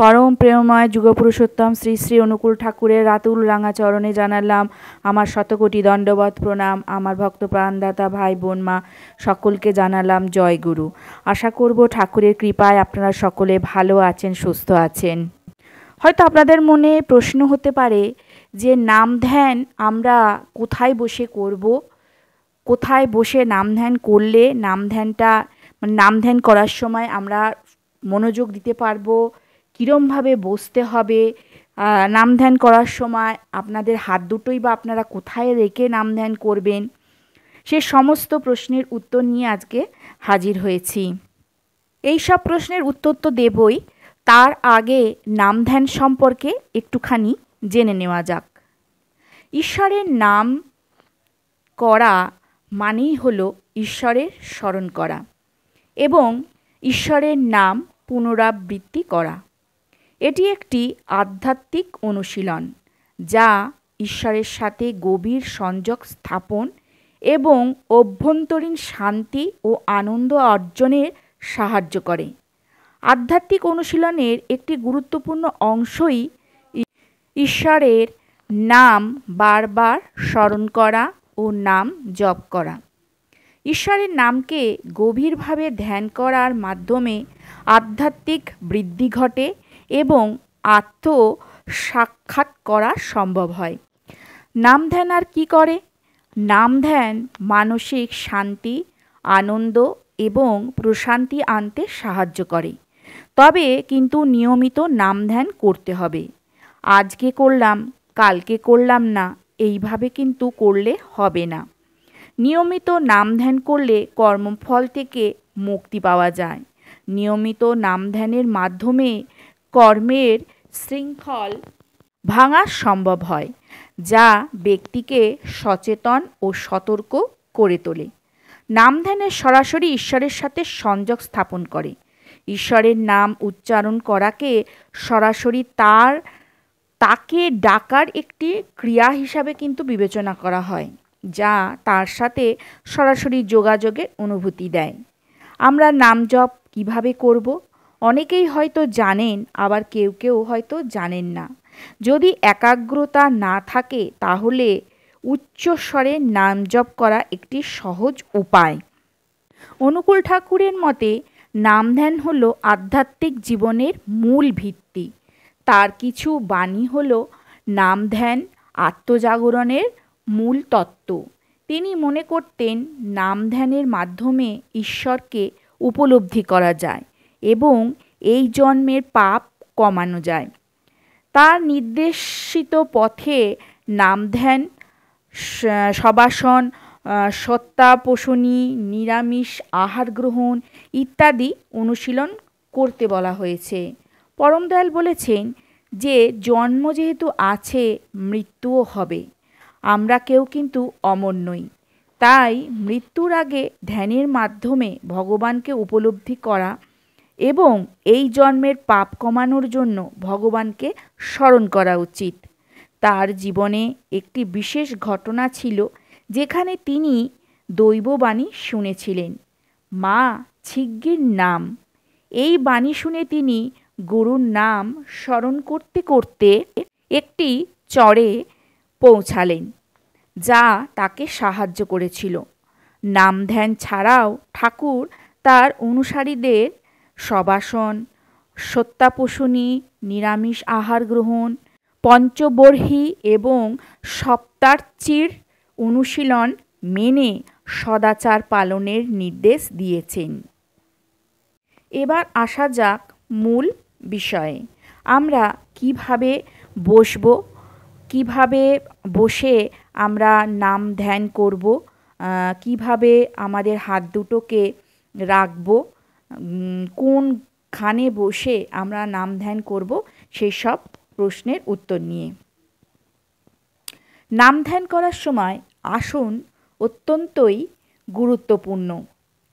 परम प्रेममय जुगपुरुषोत्तम श्री श्री अनुकूल ठाकुरेर रातुल रांगा चरणे जानालाम आमार शतकोटी दंडवत प्रणाम। आमार भक्त प्राणदाता भाई बोन मा सकलके जानालाम जय गुरु। आशा करब ठाकुरेर कृपाय आपनारा सकले भालो आछेन, सुस्थ आछेन। हयतो आपनादेर मने प्रश्न होते पारे जे नाम ध्यान आमरा कोथाय बसे करब, कोथाय बसे नाम ध्यान करले नाम ध्यानटा नाम ध्यान करार समय आमरा मनोयोग दिते पारबो, কিরমভাবে বসতে হবে, নাম ধ্যান করার সময় আপনাদের হাত দুটোই বা আপনারা কোথায় রেখে নাম ধ্যান করবেন, সে সমস্ত প্রশ্নের উত্তর নিয়ে আজকে হাজির হয়েছি। এই সব প্রশ্নের উত্তর তো দেবই, তার আগে নাম ধ্যান সম্পর্কে একটুখানি জেনে নেওয়া যাক। ঈশ্বরের নাম করা মানেই হলো ঈশ্বরের স্মরণ করা এবং ঈশ্বরের নাম পুনরাবৃত্তি করা। এটি একটি আধ্যাত্মিক অনুশীলন যা ঈশ্বরের সাথে গভীর সংযোগ স্থাপন এবং অভ্যন্তরীণ শান্তি ও আনন্দ অর্জনের সাহায্য করে। আধ্যাত্মিক অনুশীলনের একটি গুরুত্বপূর্ণ অংশই ঈশ্বরের নাম বারবার স্মরণ করা ও নাম জপ করা। ঈশ্বরের নামকে গভীরভাবে ধ্যান করার মাধ্যমে আধ্যাত্মিক বৃদ্ধি ঘটে এবং আত্ম সাক্ষাৎ করা সম্ভব হয়। নাম ধ্যান আর কী করে? নাম ধ্যান মানসিক শান্তি, আনন্দ এবং প্রশান্তি আনতে সাহায্য করে। তবে কিন্তু নিয়মিত নাম ধ্যান করতে হবে। আজকে করলাম কালকে করলাম না, এইভাবে কিন্তু করলে হবে না। নিয়মিত নাম ধ্যান করলে কর্মফল থেকে মুক্তি পাওয়া যায়। নিয়মিত নাম ধ্যানের মাধ্যমে কর্মের শৃঙ্খল ভাঙা সম্ভব হয়, যা ব্যক্তিকে সচেতন ও সতর্ক করে তোলে। নাম ধ্যানে সরাসরি ঈশ্বরের সাথে সংযোগ স্থাপন করে। ঈশ্বরের নাম উচ্চারণ করাকে সরাসরি তাকে ডাকার একটি ক্রিয়া হিসাবে কিন্তু বিবেচনা করা হয়, যা তার সাথে সরাসরি যোগাযোগের অনুভূতি দেয়। আমরা নাম জপ কীভাবে করব? অনেকেই হয়তো জানেন, আবার কেউ কেউ হয়তো জানেন না। যদি একাগ্রতা না থাকে তাহলে উচ্চস্বরে নাম জপ করা একটি সহজ উপায়। অনুকূল ঠাকুরের মতে নাম ধ্যান হলো আধ্যাত্মিক জীবনের মূল ভিত্তি। তার কিছু বাণী হলো নাম ধ্যান আত্মজাগরণের মূল তত্ত্ব। তিনি মনে করতেন নাম ধ্যানের মাধ্যমে ঈশ্বরকে উপলব্ধি করা যায় এবং এই জন্মের পাপ কমানো যায়। তার নির্দেশিত পথে নাম ধ্যান, শবাসন, সত্যাপোষণী, নিরামিষ আহার গ্রহণ ইত্যাদি অনুশীলন করতে বলা হয়েছে। পরম দয়াল বলেছেন যে জন্ম যেহেতু আছে মৃত্যুও হবে, আমরা কেউ কিন্তু অমর নই। তাই মৃত্যুর আগে ধ্যানের মাধ্যমে ভগবানকে উপলব্ধি করা এবং এই জন্মের পাপ কমানোর জন্য ভগবানকে স্মরণ করা উচিত। তার জীবনে একটি বিশেষ ঘটনা ছিল যেখানে তিনি দৈববাণী শুনেছিলেন, মা ছিগ্গির নাম। এই বাণী শুনে তিনি গুরুর নাম স্মরণ করতে করতে একটি চরে পৌঁছালেন, যা তাকে সাহায্য করেছিল। নাম ধ্যান ছাড়াও ঠাকুর তার অনুসারীদের শবাসন, সত্যাপোষণী, নিরামিষ আহার গ্রহণ, পঞ্চবর্হী এবং সপ্তার্চির অনুশীলন মেনে সদাচার পালনের নির্দেশ দিয়েছেন। এবার আসা যাক মূল বিষয়ে। আমরা কিভাবে বসব, কিভাবে বসে আমরা নাম ধ্যান করব, কিভাবে আমাদের হাত দুটোকে রাখব, কোনখানে বসে আমরা নাম ধ্যান করব, সেই সব প্রশ্নের উত্তর নিয়ে। নাম ধ্যান করার সময় আসন অত্যন্তই গুরুত্বপূর্ণ।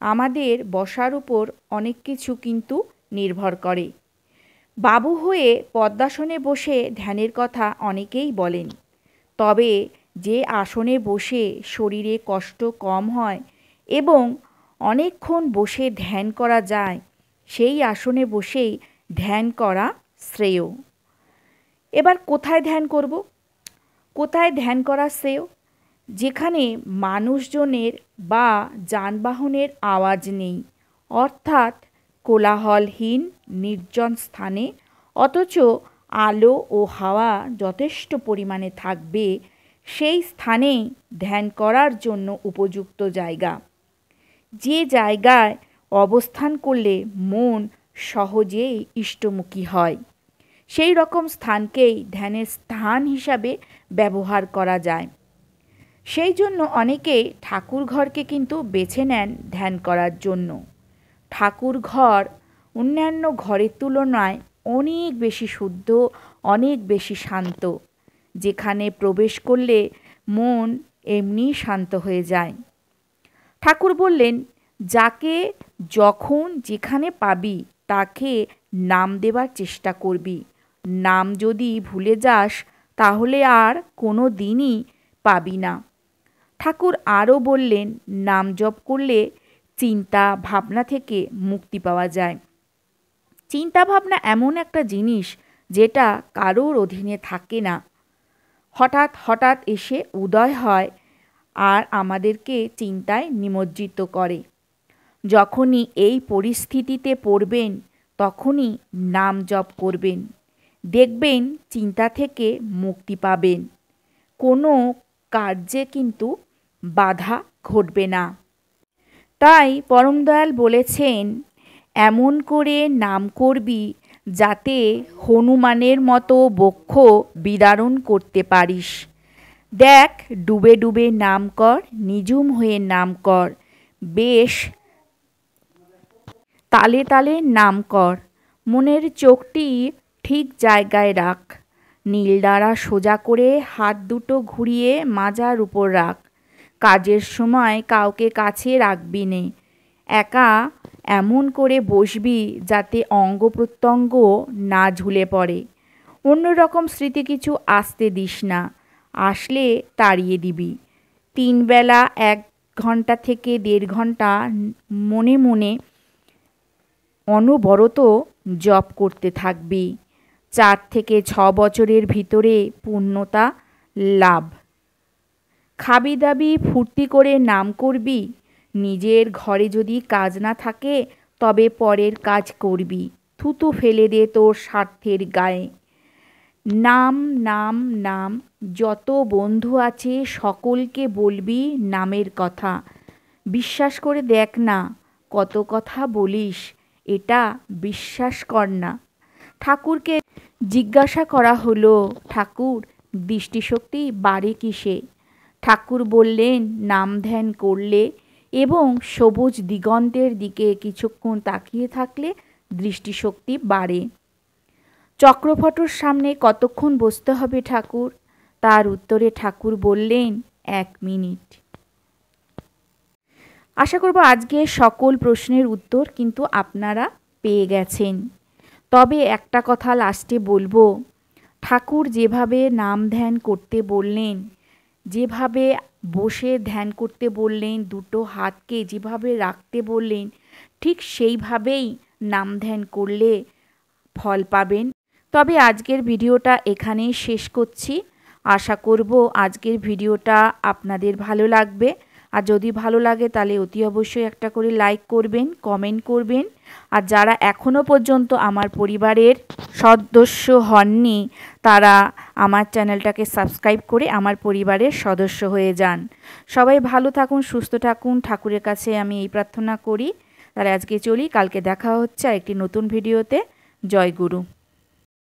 আমাদের বসার উপর অনেক কিছু কিন্তু নির্ভর করে। বাবু হয়ে পদ্মাসনে বসে ধ্যানের কথা অনেকেই বলেন, তবে যে আসনে বসে শরীরে কষ্ট কম হয় এবং অনেকক্ষণ বসে ধ্যান করা যায়, সেই আসনে বসেই ধ্যান করা শ্রেয়। এবার কোথায় ধ্যান করব? কোথায় ধ্যান করা শ্রেয়? যেখানে মানুষজনের বা যানবাহনের আওয়াজ নেই, অর্থাৎ কোলাহলহীন নির্জন স্থানে, অথচ আলো ও হাওয়া যথেষ্ট পরিমাণে থাকবে, সেই স্থানেই ধ্যান করার জন্য উপযুক্ত জায়গা। যে জায়গায় অবস্থান করলে মন সহজেই ইষ্টমুখী হয়, সেই রকম স্থানকেই ধ্যানের স্থান হিসাবে ব্যবহার করা যায়। সেই জন্য অনেকেই ঠাকুর ঘরকে কিন্তু বেছে নেন ধ্যান করার জন্য। ঠাকুর ঘর অন্যান্য ঘরের তুলনায় অনেক বেশি শুদ্ধ, অনেক বেশি শান্ত, যেখানে প্রবেশ করলে মন এমনি শান্ত হয়ে যায়। ঠাকুর বললেন, যাকে যখন যেখানে পাবি তাকে নাম দেবার চেষ্টা করবি। নাম যদি ভুলে যাস তাহলে আর কোনো দিনই পাবি না। ঠাকুর আরও বললেন, নাম জপ করলে চিন্তা ভাবনা থেকে মুক্তি পাওয়া যায়। চিন্তা ভাবনা এমন একটা জিনিস যেটা কারোর অধীনে থাকে না, হঠাৎ হঠাৎ এসে উদয় হয় আর আমাদেরকে চিন্তায় নিমজ্জিত করে। যখনই এই পরিস্থিতিতে পড়বেন তখনই নাম জপ করবেন, দেখবেন চিন্তা থেকে মুক্তি পাবেন, কোনো কার্যে কিন্তু বাধা ঘটবে না। তাই পরম দয়াল বলেছেন, এমন করে নাম করবি যাতে হনুমানের মতো বক্ষ বিদারণ করতে পারিস। দেখ, ডুবে ডুবে নাম কর, নিঝুম হয়ে নাম কর, বেশ তালে তালে নাম কর। মনের চোখটি ঠিক জায়গায় রাখ, নীল দ্বারা সোজা করে হাত দুটো ঘুরিয়ে মাজার উপর রাখ। কাজের সময় কাউকে কাছে রাখবি নে, একা এমন করে বসবি যাতে অঙ্গ প্রত্যঙ্গ না ঝুলে পড়ে। অন্যরকম স্মৃতি কিছু আসতে দিস না, আসলে তাড়িয়ে দিবি। 3 বেলা 1 ঘন্টা থেকে 1.5 ঘন্টা মনে মনে অনবরত জপ করতে থাকবি। 4 থেকে 6 বছরের ভিতরে পূর্ণতা লাভ। খাবি দাবি ফুর্তি করে নাম করবি। নিজের ঘরে যদি কাজ না থাকে তবে পরের কাজ করবি। থুতু ফেলে দে তোর স্বার্থের গায়ে। নাম নাম নাম, যত বন্ধু আছে সকলকে বলবি নামের কথা। বিশ্বাস করে দেখ না, কত কথা বলিস, এটা বিশ্বাস কর না। ঠাকুরকে জিজ্ঞাসা করা হলো, ঠাকুর, দৃষ্টিশক্তি বাড়ে কিসে? ঠাকুর বললেন, নাম ধ্যান করলে এবং সবুজ দিগন্তের দিকে কিছুক্ষণ তাকিয়ে থাকলে দৃষ্টিশক্তি বাড়ে। চক্রফটর সামনে কতক্ষণ বসতে হবে ঠাকুর? তার উত্তরে ঠাকুর বললেন, 1 মিনিট। আশা করব আজকে সকল প্রশ্নের উত্তর কিন্তু আপনারা পেয়ে গেছেন। তবে একটা কথা লাস্টে বলবো, ঠাকুর যেভাবে নাম ধ্যান করতে বললেন, যেভাবে বসে ধ্যান করতে বললেন, দুটো হাতকে যেভাবে রাখতে বললেন, ঠিক সেইভাবেই নাম ধ্যান করলে ফল পাবেন। তবে আজকের ভিডিওটা এখানেই শেষ করছি। আশা করব আজকের ভিডিওটা আপনাদের ভালো লাগবে। আর যদি ভালো লাগে তাহলে অতি অবশ্যই একটা করে লাইক করবেন, কমেন্ট করবেন। আর যারা এখনও পর্যন্ত আমার পরিবারের সদস্য হননি তারা আমার চ্যানেলটাকে সাবস্ক্রাইব করে আমার পরিবারের সদস্য হয়ে যান। সবাই ভালো থাকুন, সুস্থ থাকুন, ঠাকুরের কাছে আমি এই প্রার্থনা করি। তাহলে আজকে চলি, কালকে দেখা হচ্ছে একটি নতুন ভিডিওতে। জয় গুরু।